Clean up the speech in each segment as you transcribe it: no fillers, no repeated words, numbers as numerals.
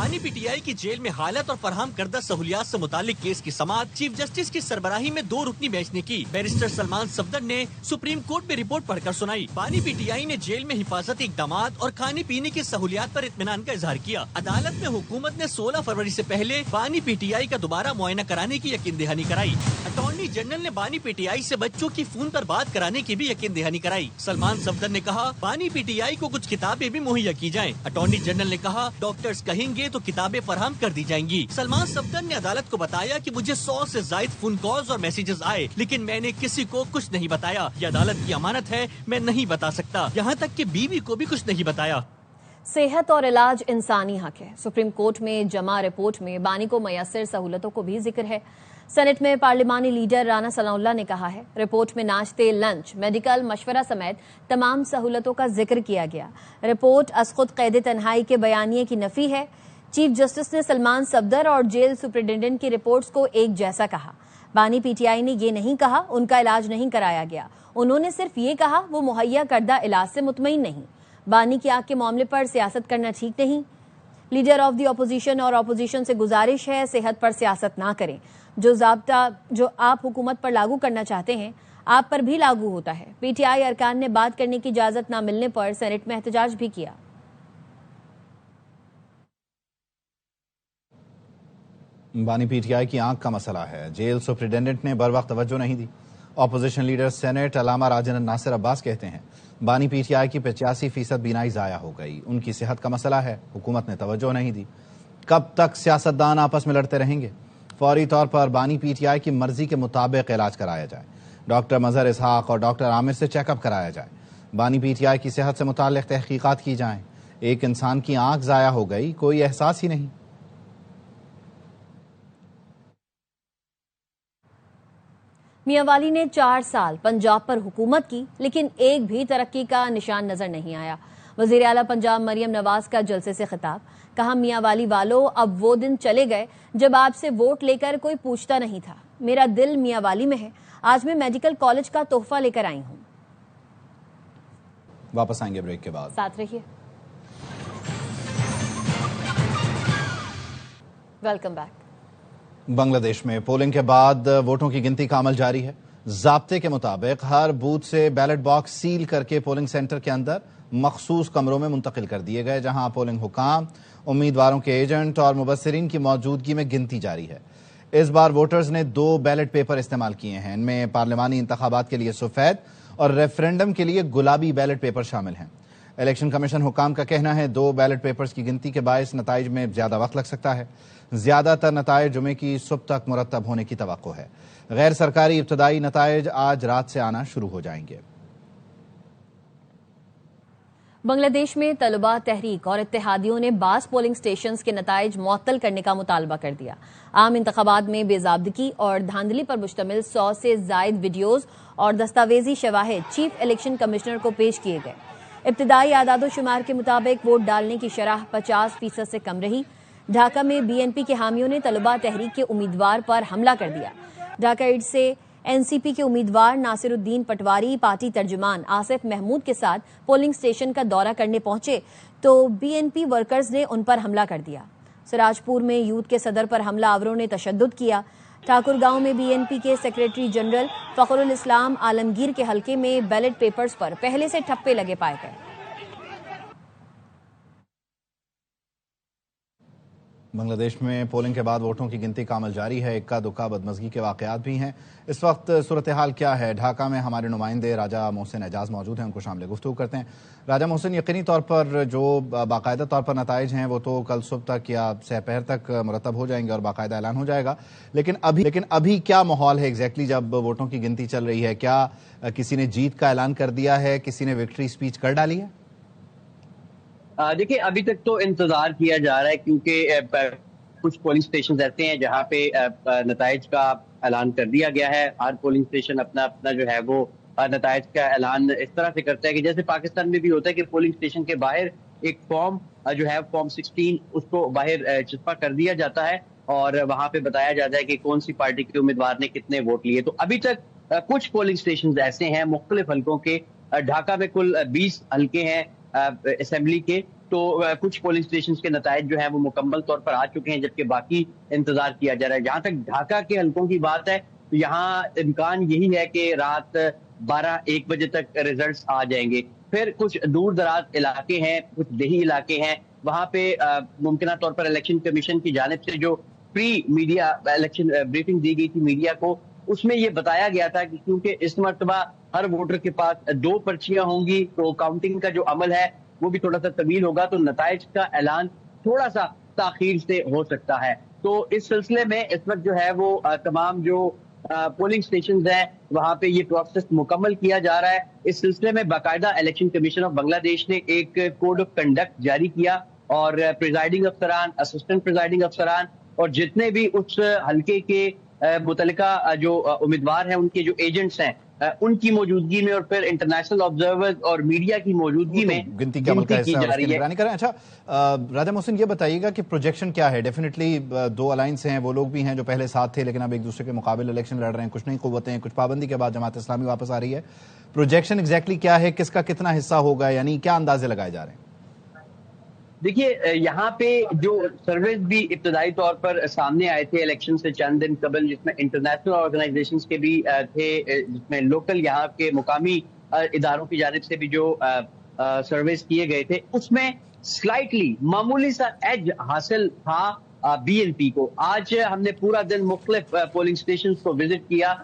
بانی P T I کی jail میں حالت اور فراہم کردہ سہولیات سے متعلق کیس کی سماعت چیف جسٹس کی سربراہی میں 2 رکنی بینچ نے کی۔ بیرسٹر سلمان صفدر نے سپریم کورٹ میں رپورٹ پڑھ کر سنائی۔ بانی پی ٹی آئی نے جیل میں حفاظتی اقدامات اور کھانے پینے کی سہولیات پر اطمینان کا اظہار کیا۔ عدالت میں حکومت نے 16 فروری سے پہلے بانی پی ٹی آئی کا دوبارہ معائنہ کرانے کی یقین دہانی کرائی۔ اٹارنی جنرل نے بانی پی ٹی آئی سے بچوں کی فون پر بات کرانے کی بھی یقین دہانی کرائی۔ سلمان صفدر نے کہا بانی پی ٹی آئی کو کچھ کتابیں بھی مہیا کی جائیں۔ اٹارنی جنرل نے کہا ڈاکٹرز کہیں گے تو کتابیں فراہم کر دی جائیں گی۔ سلمان صفدر نے عدالت کو بتایا کہ مجھے 100 سے زائد فون کالز اور میسیجز آئے، لیکن میں نے کسی کو کچھ نہیں بتایا۔ یہ عدالت کی امانت ہے، میں نہیں بتا سکتا، یہاں تک کہ بیوی کو بھی کچھ نہیں بتایا۔ صحت اور علاج انسانی حق ہے۔ سپریم کورٹ میں جمع رپورٹ میں بانی کو میسر سہولتوں کو بھی ذکر ہے۔ سینٹ میں پارلیمانی لیڈر رانا ثناء اللہ نے کہا ہے رپورٹ میں ناشتے، لنچ، میڈیکل مشورہ سمیت تمام سہولتوں کا ذکر کیا گیا۔ رپورٹ از خود قید تنہائی کے بیانیے کی نفی ہے۔ چیف جسٹس نے سلمان صفدر اور جیل سپرنٹینڈنٹ کی رپورٹس کو ایک جیسا کہا۔ بانی پی ٹی آئی نے یہ نہیں کہا ان کا علاج نہیں کرایا گیا، انہوں نے صرف یہ کہا وہ مہیا کردہ علاج سے مطمئن نہیں۔ بانی کی آگ کے معاملے پر سیاست کرنا ٹھیک نہیں۔ لیڈر آف دی اپوزیشن اور اپوزیشن سے گزارش ہے صحت پر سیاست نہ کریں۔ جو ضابطہ جو آپ حکومت پر لاگو کرنا چاہتے ہیں آپ پر بھی لاگو ہوتا ہے۔ پی ٹی آئی ارکان نے بات کرنے کی اجازت نہ ملنے پر سینٹ میں احتجاج بھی کیا۔ بانی پی ٹی آئی کی آنکھ کا مسئلہ ہے، جیل سپرنٹینڈنٹ نے بر وقت توجہ نہیں دی۔ اپوزیشن لیڈر سینٹ علامہ راجن ناصر عباس کہتے ہیں بانی پی ٹی آئی کی 85% بینائی ضائع ہو گئی، ان کی صحت کا مسئلہ ہے، حکومت نے توجہ نہیں دی۔ کب تک سیاستدان آپس میں لڑتے رہیں گے؟ فوری طور پر بانی پی ٹی آئی کی مرضی کے مطابق علاج کرایا جائے، ڈاکٹر مظہر اسحاق اور ڈاکٹر عامر سے چیک اپ کرایا جائے، بانی پی ٹی آئی کی صحت سے متعلق تحقیقات کی جائیں۔ ایک انسان کی آنکھ ضائع ہو گئی، کوئی احساس ہی نہیں۔ میاں والی نے 4 سال پنجاب پر حکومت کی لیکن ایک بھی ترقی کا نشان نظر نہیں آیا۔ وزیر اعلیٰ پنجاب مریم نواز کا جلسے سے خطاب، کہا میاں والی والو اب وہ دن چلے گئے جب آپ سے ووٹ لے کر کوئی پوچھتا نہیں تھا۔ میرا دل میاں والی میں ہے، آج میں میڈیکل کالج کا تحفہ لے کر آئی ہوں۔ واپس آئیں گے بریک کے بعد، ساتھ رہیے۔ Welcome back. بنگلہ دیش میں پولنگ کے بعد ووٹوں کی گنتی کا عمل جاری ہے۔ ضابطے کے مطابق ہر بوتھ سے بیلٹ باکس سیل کر کے پولنگ سینٹر کے اندر مخصوص کمروں میں منتقل کر دیے گئے، جہاں پولنگ حکام، امیدواروں کے ایجنٹ اور مبصرین کی موجودگی میں گنتی جاری ہے۔ اس بار ووٹرز نے 2 بیلٹ پیپر استعمال کیے ہیں، ان میں پارلیمانی انتخابات کے لیے سفید اور ریفرینڈم کے لیے گلابی بیلٹ پیپر شامل ہیں۔ الیکشن کمیشن حکام کا کہنا ہے 2 بیلٹ پیپرز کی گنتی کے باعث نتائج میں زیادہ وقت لگ سکتا ہے۔ زیادہ تر نتائج جمعے کی صبح تک مرتب ہونے کی توقع ہے۔ غیر سرکاری ابتدائی نتائج آج رات سے آنا شروع ہو جائیں گے۔ بنگلہ دیش میں طلباء تحریک اور اتحادیوں نے بعض پولنگ سٹیشنز کے نتائج معطل کرنے کا مطالبہ کر دیا۔ عام انتخابات میں بے ضابطگی اور دھاندلی پر مشتمل 100 سے زائد ویڈیوز اور دستاویزی شواہد چیف الیکشن کمشنر کو پیش کیے گئے۔ ابتدائی اعداد و شمار کے مطابق ووٹ ڈالنے کی شرح 50% سے کم رہی۔ ڈھاکہ میں بی این پی کے حامیوں نے طلباء تحریک کے امیدوار پر حملہ کر دیا۔ ڈھاکہ ایڈ سے این سی پی کے امیدوار ناصر الدین پٹواری پارٹی ترجمان آصف محمود کے ساتھ پولنگ سٹیشن کا دورہ کرنے پہنچے تو بی این پی ورکرز نے ان پر حملہ کر دیا۔ سراج پور میں یوتھ کے صدر پر حملہ آوروں نے تشدد کیا۔ ٹھاکر گاؤں میں بی این پی کے سیکریٹری جنرل فخر الاسلام عالمگیر کے حلقے میں بیلٹ پیپرز پر پہلے سے ٹھپے لگے پائے گئے۔ بنگلہ دیش میں پولنگ کے بعد ووٹوں کی گنتی کا عمل جاری ہے، اکا دکا بدمزگی کے واقعات بھی ہیں۔ اس وقت صورتحال کیا ہے؟ ڈھاکہ میں ہمارے نمائندے راجہ محسن اعجاز موجود ہیں، ان کو شامل گفتگو کرتے ہیں۔ راجہ محسن، یقینی طور پر جو باقاعدہ طور پر نتائج ہیں وہ تو کل صبح تک یا سہ پہر تک مرتب ہو جائیں گے اور باقاعدہ اعلان ہو جائے گا، لیکن ابھی کیا ماحول ہے ایگزیکٹلی جب ووٹوں کی گنتی چل رہی ہے؟ کیا کسی نے جیت کا اعلان کر دیا ہے؟ کسی نے وکٹری اسپیچ کر ڈالی ہے؟ دیکھیں، ابھی تک تو انتظار کیا جا رہا ہے کیونکہ کچھ پولنگ سٹیشن ایسے ہیں جہاں پہ نتائج کا اعلان کر دیا گیا ہے۔ ہر پولنگ سٹیشن اپنا جو ہے وہ نتائج کا اعلان اس طرح سے کرتا ہے کہ جیسے پاکستان میں بھی ہوتا ہے کہ پولنگ سٹیشن کے باہر ایک فارم جو ہے فارم 16 اس کو باہر چسپاں کر دیا جاتا ہے اور وہاں پہ بتایا جاتا ہے کہ کون سی پارٹی کے امیدوار نے کتنے ووٹ لیے۔ تو ابھی تک کچھ پولنگ سٹیشن ایسے ہیں مختلف حلقوں کے۔ ڈھاکہ میں کل 20 حلقے ہیں اسمبلی کے، تو کچھ پولنگ اسٹیشنز کے نتائج جو ہیں وہ مکمل طور پر آ چکے ہیں، جبکہ باقی انتظار کیا جا رہا ہے۔ جہاں تک ڈھاکہ کے حلقوں کی بات ہے تو یہاں امکان یہی ہے کہ رات 12-1 بجے تک ریزلٹس آ جائیں گے۔ پھر کچھ دور دراز علاقے ہیں، کچھ دیہی علاقے ہیں، وہاں پہ ممکنہ طور پر الیکشن کمیشن کی جانب سے جو پری میڈیا الیکشن بریفنگ دی گئی تھی میڈیا کو، اس میں یہ بتایا گیا تھا کہ کیونکہ اس مرتبہ ہر ووٹر کے پاس 2 پرچیاں ہوں گی تو کاؤنٹنگ کا جو عمل ہے وہ بھی تھوڑا سا طویل ہوگا، تو نتائج کا اعلان تھوڑا سا تاخیر سے ہو سکتا ہے۔ تو اس سلسلے میں اس وقت جو ہے وہ تمام جو پولنگ سٹیشنز ہیں وہاں پہ یہ پروسیس مکمل کیا جا رہا ہے۔ اس سلسلے میں باقاعدہ الیکشن کمیشن آف بنگلہ دیش نے ایک کوڈ آف کنڈکٹ جاری کیا اور پریزائڈنگ افسران، اسسٹنٹ پریزائڈنگ افسران اور جتنے بھی اس حلقے کے متعلقہ جو امیدوار ہیں ان کے جو ایجنٹس ہیں ان کی موجودگی میں اور پھر انٹرنیشنل آبزرورز اور میڈیا کی موجودگی میں گنتی کا عمل کا حصہ جا رہی ہے۔ اچھا راجہ محسن یہ بتائیے گا کہ پروجیکشن کیا ہے؟ ڈیفینیٹلی 2 الائنس ہیں، وہ لوگ بھی ہیں جو پہلے ساتھ تھے لیکن اب ایک دوسرے کے مقابل الیکشن لڑ رہے ہیں، کچھ نئی قوتیں، کچھ پابندی کے بعد جماعت اسلامی واپس آ رہی ہے۔ پروجیکشن ایگزیکٹلی کیا ہے؟ کس کا کتنا حصہ ہوگا؟ یعنی کیا اندازے لگائے جا رہے ہیں؟ دیکھیے یہاں پہ جو سرویز بھی ابتدائی طور پر سامنے آئے تھے الیکشن سے چند دن قبل، جس میں انٹرنیشنل آرگنائزیشنز کے بھی تھے، جس میں لوکل یہاں کے مقامی اداروں کی جانب سے بھی جو سرویز کیے گئے تھے، اس میں سلائٹلی معمولی سا ایج حاصل تھا بی این پی کو۔ آج ہم نے پورا دن مختلف پولنگ سٹیشنز کو وزٹ کیا،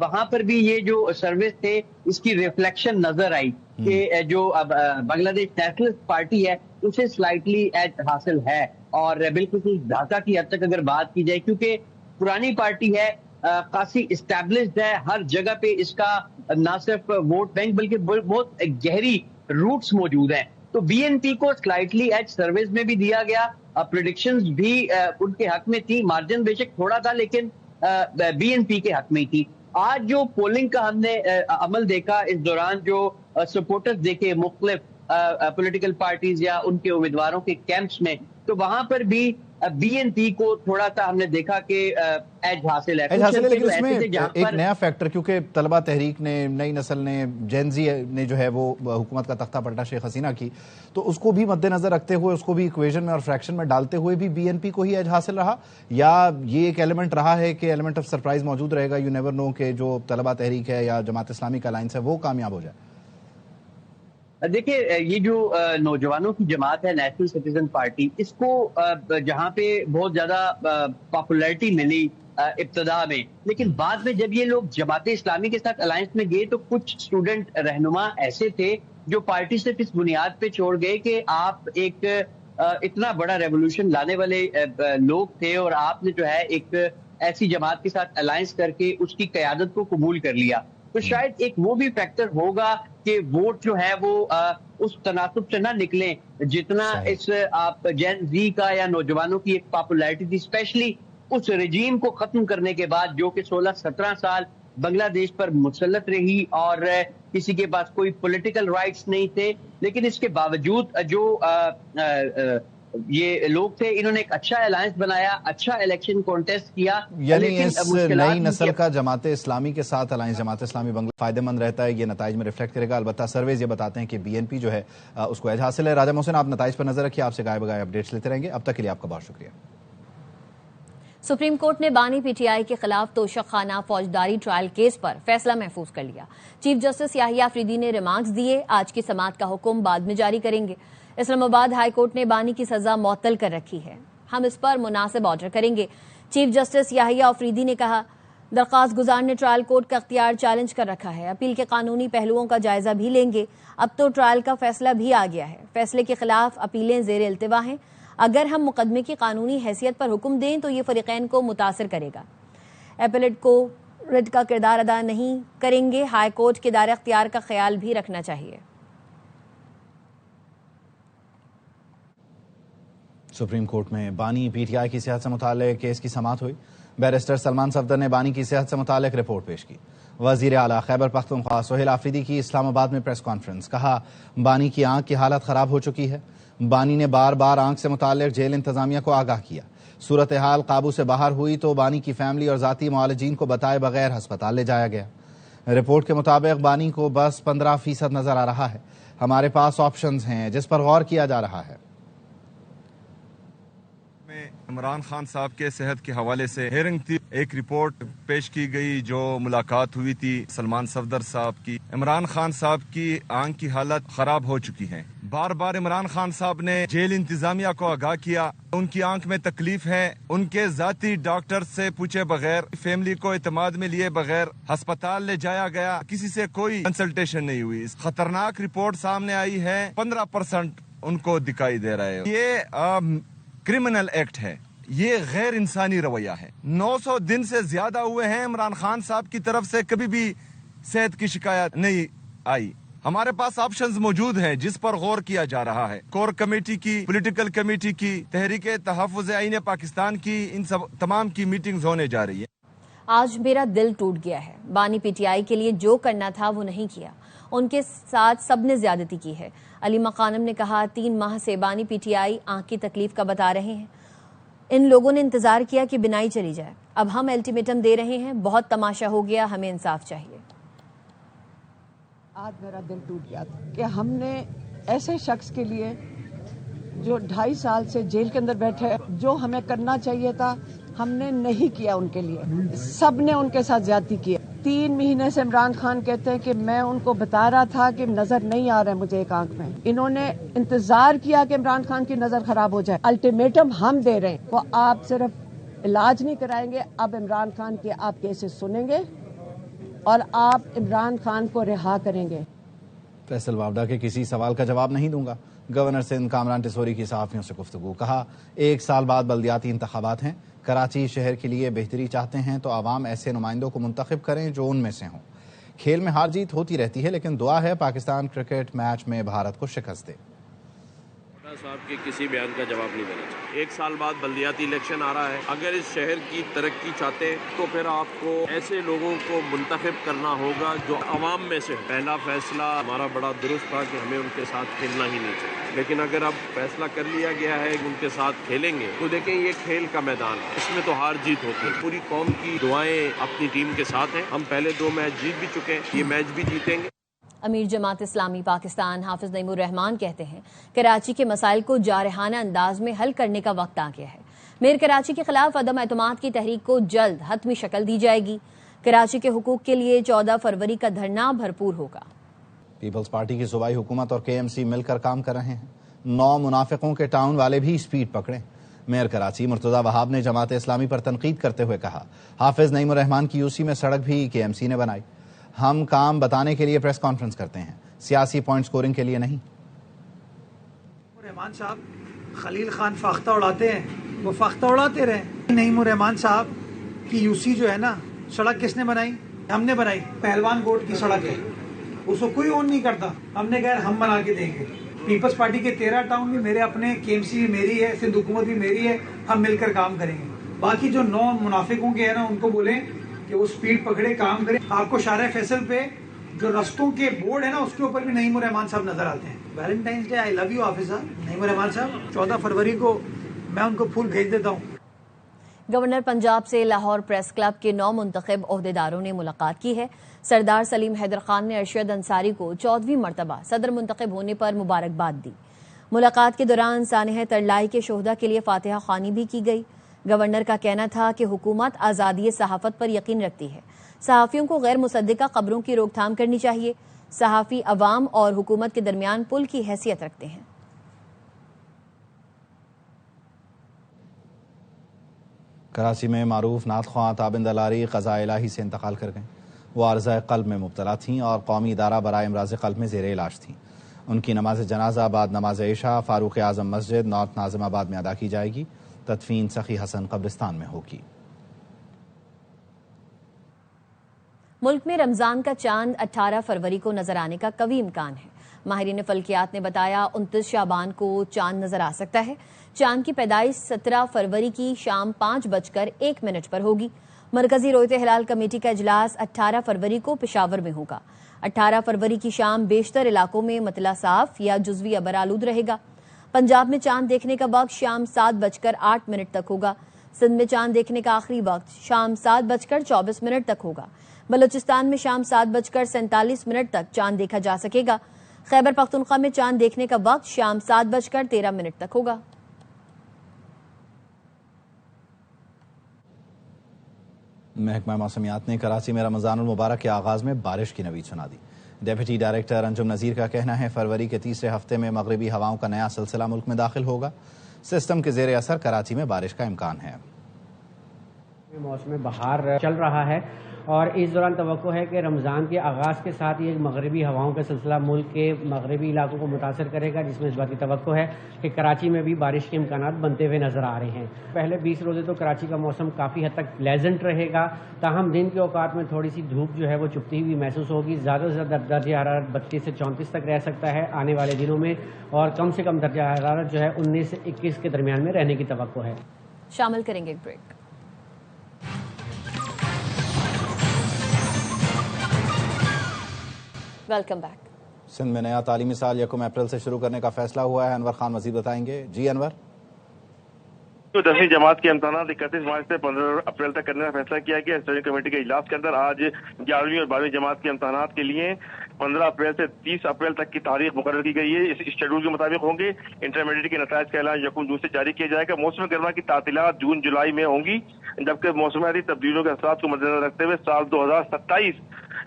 وہاں پر بھی یہ جو سروس تھے اس کی ریفلیکشن نظر آئی کہ جو بنگلہ دیش نیشنلسٹ پارٹی ہے اسے سلائٹلی ایج حاصل ہے، اور بالکل ڈھاکہ کی حد تک اگر بات کی جائے کیونکہ پرانی پارٹی ہے، خاصی اسٹیبلشڈ ہے، ہر جگہ پہ اس کا نہ صرف ووٹ بینک بلکہ بہت گہری روٹس موجود ہیں، تو بی این پی کو سلائٹلی ایج سروس میں بھی دیا گیا۔ پریڈکشنز بھی ان کے حق میں تھی، مارجن بے شک تھوڑا تھا لیکن بی این پی کے حق میں تھی۔ آج جو پولنگ کا ہم نے عمل دیکھا، اس دوران جو سپورٹرز دیکھے مختلف پولیٹیکل پارٹیز یا ان کے امیدواروں کے کیمپس میں، تو وہاں پر بھی بی این پی کو تھوڑا سا ہم نے دیکھا کہ ایج حاصل ہے، لیکن اس میں ایک نیا فیکٹر، کیونکہ طلبہ تحریک نے، نئی نسل نے، جین زی نے جو ہے وہ حکومت کا تختہ پلٹا شیخ حسینہ کی، تو اس کو بھی مد نظر رکھتے ہوئے، اس کو بھی ایکویژن میں اور فریکشن میں ڈالتے ہوئے بھی بی این پی کو ہی ایج حاصل رہا، یا یہ ایک ایلیمنٹ رہا ہے کہ ایلیمنٹ آف سرپرائز موجود رہے گا؟ یو نیور نو کہ جو طلبہ تحریک ہے یا جماعت اسلامی کا الائنس ہے وہ کامیاب ہو جائے۔ دیکھیے یہ جو نوجوانوں کی جماعت ہے نیشنل سٹیزن پارٹی، اس کو جہاں پہ بہت زیادہ پاپولیرٹی ملی ابتدا میں، لیکن بعد میں جب یہ لوگ جماعت اسلامی کے ساتھ الائنس میں گئے تو کچھ اسٹوڈنٹ رہنما ایسے تھے جو پارٹی صرف اس بنیاد پہ چھوڑ گئے کہ آپ ایک اتنا بڑا ریولوشن لانے والے لوگ تھے اور آپ نے جو ہے ایک ایسی جماعت کے ساتھ الائنس کر کے اس کی قیادت کو قبول کر لیا، تو شاید ایک وہ بھی فیکٹر ہوگا کہ ووٹ جو ہے وہ اس تناسب سے نہ نکلیں جتنا اس آپ جین زی کا یا نوجوانوں کی ایک پاپولیرٹی تھی، اسپیشلی اس رجیم کو ختم کرنے کے بعد جو کہ 16-17 سال بنگلہ دیش پر مسلط رہی اور کسی کے پاس کوئی پولیٹیکل رائٹس نہیں تھے، لیکن اس کے باوجود جو یہ لوگ تھے انہوں نے ایک اچھا الائنس بنایا، اچھا الیکشن کانٹیسٹ کیا۔ یعنی اس نئی نسل کا جماعت اسلامی کے ساتھ الائنس جماعت اسلامی بنگلہ فائدہ مند رہتا ہے، یہ نتائج میں ریفلیکٹ کرے گا۔ البتہ سرویز یہ بتاتے ہیں کہ بی این پی جو ہے اس کو ایج حاصل ہے۔ راجہ محسن آپ نتائج پر نظر رکھیے، آپ سے گائے بگائے اپڈیٹس لیتے رہیں گے، اب تک کے لیے آپ کا بہت شکریہ۔ سپریم کورٹ نے بانی پی ٹی آئی کے خلاف توشک خانہ فوجداری ٹرائل کیس پر فیصلہ محفوظ کر لیا۔ چیف جسٹس یحییٰ آفریدی نے ریمارکس دیے، آج کی سماعت کا حکم بعد میں جاری کریں گے۔ اسلام آباد ہائی کورٹ نے بانی کی سزا معطل کر رکھی ہے، ہم اس پر مناسب آرڈر کریں گے۔ چیف جسٹس یحییٰ آفریدی نے کہا، درخواست گزار نے ٹرائل کورٹ کا اختیار چیلنج کر رکھا ہے، اپیل کے قانونی پہلوؤں کا جائزہ بھی لیں گے۔ اب تو ٹرائل کا فیصلہ بھی آ گیا ہے، فیصلے کے خلاف اپیلیں زیر التوا ہیں، اگر ہم مقدمے کی قانونی حیثیت پر حکم دیں تو یہ فریقین کو متاثر کرے گا، اپیلیٹ کو رٹ کا کردار ادا نہیں کریں گے، ہائی کورٹ کے دائرہ اختیار کا خیال بھی رکھنا چاہیے۔ سپریم کورٹ میں بانی پی ٹی آئی کی صحت سے متعلق کیس کی سماعت ہوئی۔ بیرسٹر سلمان صفدر نے بانی کی صحت سے متعلق رپورٹ پیش کی۔ وزیر اعلیٰ خیبر پختونخوا سہیل آفریدی کی اسلام آباد میں پریس کانفرنس، کہا بانی کی آنکھ کی حالت خراب ہو چکی ہے، بانی نے بار بار آنکھ سے متعلق جیل انتظامیہ کو آگاہ کیا، صورتحال قابو سے باہر ہوئی تو بانی کی فیملی اور ذاتی معالجین کو بتائے بغیر ہسپتال لے جایا گیا۔ رپورٹ کے مطابق بانی کو بس 15% نظر آ رہا ہے، ہمارے پاس آپشنز ہیں جس پر غور کیا جا رہا ہے۔ میں عمران خان صاحب کے صحت کے حوالے سے ہیئرنگ تھی، ایک رپورٹ پیش کی گئی جو ملاقات ہوئی تھی سلمان صفدر صاحب کی۔ عمران خان صاحب کی آنکھ کی حالت خراب ہو چکی ہے۔ بار بار عمران خان صاحب نے جیل انتظامیہ کو آگاہ کیا ان کی آنکھ میں تکلیف ہے، ان کے ذاتی ڈاکٹر سے پوچھے بغیر، فیملی کو اعتماد میں لیے بغیر ہسپتال لے جایا گیا، کسی سے کوئی کنسلٹیشن نہیں ہوئی۔ اس خطرناک رپورٹ سامنے آئی ہے، 15% ان کو دکھائی دے رہا ہے۔ یہ کرمنل ایکٹ ہے، یہ غیر انسانی رویہ ہے۔ 900 دن سے زیادہ ہوئے ہیں، عمران خان صاحب کی طرف سے کبھی بھی صحت کی شکایت نہیں آئی۔ ہمارے پاس آپشنز موجود ہیں جس پر غور کیا جا رہا ہے۔ کور کمیٹی کی، پولیٹیکل کمیٹی کی، تحریک تحفظ آئین پاکستان کی، ان سب تمام کی میٹنگز ہونے جا رہی ہے۔ آج میرا دل ٹوٹ گیا ہے، بانی پی ٹی آئی کے لیے جو کرنا تھا وہ نہیں کیا، ان کے ساتھ سب نے زیادتی کی ہے۔ علیمہ خانم نے کہا 3 ماہ سے بانی پی ٹی آئی آنکھ کی تکلیف کا بتا رہے ہیں، ان لوگوں نے انتظار کیا کہ بینائی چلی جائے، اب ہم الٹیمیٹم دے رہے ہیں، بہت تماشا ہو گیا، ہمیں انصاف چاہیے۔ آج میرا دل ٹوٹ گیا کہ ہم نے ایسے شخص کے لیے جو 2.5 سال سے جیل کے اندر بیٹھے، جو ہمیں کرنا چاہیے تھا ہم نے نہیں کیا، ان کے لیے سب نے ان کے ساتھ زیادتی کی۔ 3 مہینے سے عمران خان کہتے ہیں کہ میں ان کو بتا رہا تھا کہ نظر نہیں آ رہا ہے مجھے ایک آنکھ میں، انہوں نے انتظار کیا کہ عمران خان کی نظر خراب ہو جائے۔ الٹیمیٹم ہم دے رہے ہیں، وہ آپ صرف علاج نہیں کرائیں گے، اب عمران خان کے آپ کیسز سنیں گے اور آپ عمران خان کو رہا کریں گے۔ فیصل واوڈا کے کسی سوال کا جواب نہیں دوں گا۔ گورنر سندھ کامران ٹیسوری کی صحافیوں سے گفتگو، کہا 1 سال بعد بلدیاتی انتخابات ہیں، کراچی شہر کے لیے بہتری چاہتے ہیں تو عوام ایسے نمائندوں کو منتخب کریں جو ان میں سے ہوں۔ کھیل میں ہار جیت ہوتی رہتی ہے لیکن دعا ہے پاکستان کرکٹ میچ میں بھارت کو شکست دے۔ صاحب کے کسی بیان کا جواب نہیں دینا چاہیے۔ 1 سال بعد بلدیاتی الیکشن آ رہا ہے، اگر اس شہر کی ترقی چاہتے تو پھر آپ کو ایسے لوگوں کو منتخب کرنا ہوگا جو عوام میں سے ہو۔ پہلا فیصلہ ہمارا بڑا درست تھا کہ ہمیں ان کے ساتھ کھیلنا ہی نہیں چاہیے، لیکن اگر اب فیصلہ کر لیا گیا ہے کہ ان کے ساتھ کھیلیں گے تو دیکھیں یہ کھیل کا میدان ہے، اس میں تو ہار جیت ہوتی ہے۔ پوری قوم کی دعائیں اپنی ٹیم کے ساتھ ہیں، ہم پہلے 2 میچ جیت بھی چکے ہیں، یہ میچ بھی جیتیں گے۔ امیر جماعت اسلامی پاکستان حافظ نعیم الرحمان کہتے ہیں کراچی کے مسائل کو جارحانہ انداز میں حل کرنے کا وقت آ گیا ہے۔ میر کراچی کے خلاف عدم اعتماد کی تحریک کو جلد حتمی شکل دی جائے گی۔ کراچی کے حقوق کے لیے 14 فروری کا دھرنا بھرپور ہوگا۔ پیپلز پارٹی کی صوبائی حکومت اور کے ایم سی مل کر کام کر رہے ہیں۔ 9 منافقوں کے ٹاؤن والے بھی سپیڈ پکڑیں۔ میئر کراچی مرتضی وہاب نے جماعت اسلامی پر تنقید کرتے ہوئے کہا حافظ نعیم الرحمان کی یوسی میں سڑک بھی کے ایم سی نے بنائی۔ ہم کام بتانے کے لیے پریس کانفرنس کرتے ہیں، سیاسی پوائنٹ سکورنگ کے لیے نہیں۔ رحمان صاحب خلیل خان فاختہ اڑاتے ہیں، وہ فاختہ اڑاتے رہے۔ نعیم الرحمان صاحب کی یوسی جو ہے نا، سڑک کس نے بنائی؟ ہم نے بنائی۔ پہلوان گوٹ کی سڑک ہے، اس کو کوئی اون نہیں کرتا، ہم نے کہا ہم بنا کے دیں گے۔ پیپلز پارٹی کے 13 ٹاؤن بھی میرے اپنے، کے ایم سی بھی میری ہے، سندھ حکومت بھی میری ہے، ہم مل کر کام کریں گے۔ باقی جو 9 منافقوں کے ہیں نا، ان کو بولیں کہ وہ سپیڈ پکڑے، کام کریں۔ آپ کو شارع فیصل پہ جو رستوں کے بورڈ ہے نا، اس کے اوپر بھی نعیم الرحمان صاحب نظر آتے ہیں۔ Valentine's day, I love you Hafiz صاحب، نعیم الرحمان صاحب 14 فروری کو میں ان کو پھول بھیج دیتا ہوں۔ گورنر پنجاب سے لاہور پریس کلب کے 9 منتخب عہدیداروں نے ملاقات کی ہے۔ سردار سلیم حیدر خان نے ارشد انصاری کو 14ویں مرتبہ صدر منتخب ہونے پر مبارکباد دی۔ ملاقات کے دوران سانحہ ترلائی کے شہداء کے لیے فاتحہ خوانی بھی کی گئی۔ گورنر کا کہنا تھا کہ حکومت آزادی صحافت پر یقین رکھتی ہے، صحافیوں کو غیر مصدقہ خبروں کی روک تھام کرنی چاہیے۔ صحافی عوام اور حکومت کے درمیان پل کی حیثیت رکھتے ہیں۔ کراچی میں معروف نعت خواں تابند لاری قضاء الہی سے انتقال کر گئیں۔ وہ عارضہ قلب میں مبتلا تھیں اور قومی ادارہ برائے امراض قلب میں زیر علاج تھیں۔ ان کی نماز جنازہ بعد نماز عشاء فاروق اعظم مسجد نارتھ ناظم آباد میں ادا کی جائے گی۔ تدفین سخی حسن قبرستان میں ہوگی۔ ملک میں رمضان کا چاند 18 فروری کو نظر آنے کا قوی امکان ہے۔ ماہرین فلکیات نے بتایا 29 شعبان کو چاند نظر آ سکتا ہے۔ چاند کی پیدائش 17 فروری کی شام 5:01 پر ہوگی۔ مرکزی رویت ہلال کمیٹی کا اجلاس 18 فروری کو پشاور میں ہوگا۔ 18 فروری کی شام بیشتر علاقوں میں مطلع صاف یا جزوی ابرآلود رہے گا۔ پنجاب میں چاند دیکھنے کا وقت شام 7:08 تک ہوگا۔ سندھ میں چاند دیکھنے کا آخری وقت شام 7:24 تک ہوگا۔ بلوچستان میں شام 7:47 تک چاند دیکھا جا سکے گا۔ خیبر پختونخوا میں چاند دیکھنے کا وقت شام 7:13 تک ہوگا۔ محکمہ موسمیات نے کراچی میں رمضان المبارک کے آغاز میں بارش کی نوید سنا دی۔ ڈیپٹی ڈائریکٹر انجم نذیر کا کہنا ہے فروری کے تیسرے ہفتے میں مغربی ہواؤں کا نیا سلسلہ ملک میں داخل ہوگا۔ سسٹم کے زیر اثر کراچی میں بارش کا امکان ہے۔ موسم بہار چل رہا ہے اور اس دوران توقع ہے کہ رمضان کے آغاز کے ساتھ یہ مغربی ہواؤں کا سلسلہ ملک کے مغربی علاقوں کو متاثر کرے گا، جس میں اس بات کی توقع ہے کہ کراچی میں بھی بارش کے امکانات بنتے ہوئے نظر آ رہے ہیں۔ پہلے 20 روزے تو کراچی کا موسم کافی حد تک پلیزنٹ رہے گا، تاہم دن کے اوقات میں تھوڑی سی دھوپ جو ہے وہ چپتی ہوئی محسوس ہوگی۔ زیادہ سے زیادہ درجہ حرارت 32 سے 34 تک رہ سکتا ہے آنے والے دنوں میں، اور کم سے کم درجہ حرارت جو ہے 19 سے 21 کے درمیان میں رہنے کی توقع ہے۔ شامل کریں گے ایک بریک۔ Welcome back. سندھ میں نیا تعلیمی سال 1 اپریل سے شروع کرنے کا فیصلہ ہوا ہے۔ انور خان مزید بتائیں گے۔ جی انور۔ 10ویں جماعت کے امتحانات 31 مارچ سے 15 اپریل تک کرنے کا فیصلہ کیا گیا۔ اسٹیئرنگ کمیٹی کے اجلاس کے اندر آج 11ویں اور 12ویں جماعت کے امتحانات کے لیے 15 اپریل سے 30 اپریل تک کی تاریخ مقرر کی گئی ہے۔ اس شیڈول کے مطابق ہوں گے۔ انٹرمیڈیٹ کے نتائج کا اعلان 1 جون سے جاری کیا جائے گا۔ موسم گرما کی تعطیلات جون جولائی میں ہوں گی، جبکہ موسمیاتی تبدیلیوں کے اثرات کو مد نظر رکھتے ہوئے سال 2027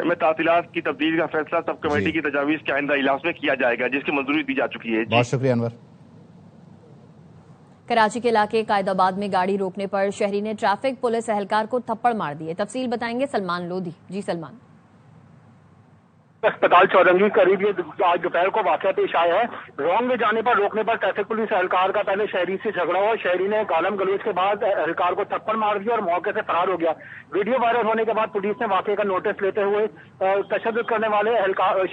میں تعطیلات کی تبدیلی کا فیصلہ سب کمیٹی کی تجاویز کے آئندہ اجلاس میں کیا جائے گا، جس کی منظوری دی جا چکی ہے۔ بہت شکریہ انور۔ کراچی کے علاقے قائد آباد میں گاڑی روکنے پر شہری نے ٹریفک پولیس اہلکار کو تھپڑ مار دیے۔ تفصیل بتائیں گے سلمان لودھی۔ جی سلمان۔ اسپتال چورنگی قریب یہ آج دوپہر کو واقعہ پیش آیا ہے۔ رونگ میں جانے پر روکنے پر ٹریفک پولیس اہلکار کا پہلے شہری سے جھگڑا ہوا، شہری نے گالم گلوچ کے بعد اہلکار کو تھپڑ مار دیا اور موقع سے فرار ہو گیا۔ ویڈیو وائرل ہونے کے بعد پولیس نے واقعے کا نوٹس لیتے ہوئے تشدد کرنے والے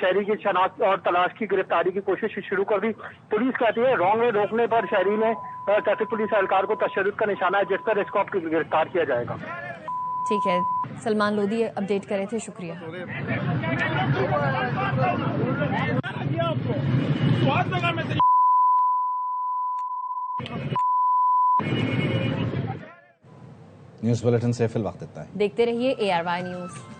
شہری کی شناخت اور تلاش کی گرفتاری کی کوشش شروع کر دی۔ پولیس کہتی ہے رونگ میں روکنے پر شہری نے ٹریفک پولیس اہلکار کو تشدد کا نشانہ ہے، جس پر اس کو گرفتار کیا جائے گا۔ ٹھیک ہے، سلمان لودھی اپڈیٹ کرے تھے، شکریہ۔ نیوز بلیٹن سے فی الوقت اتنا ہے۔ دیکھتے رہیے ARY نیوز۔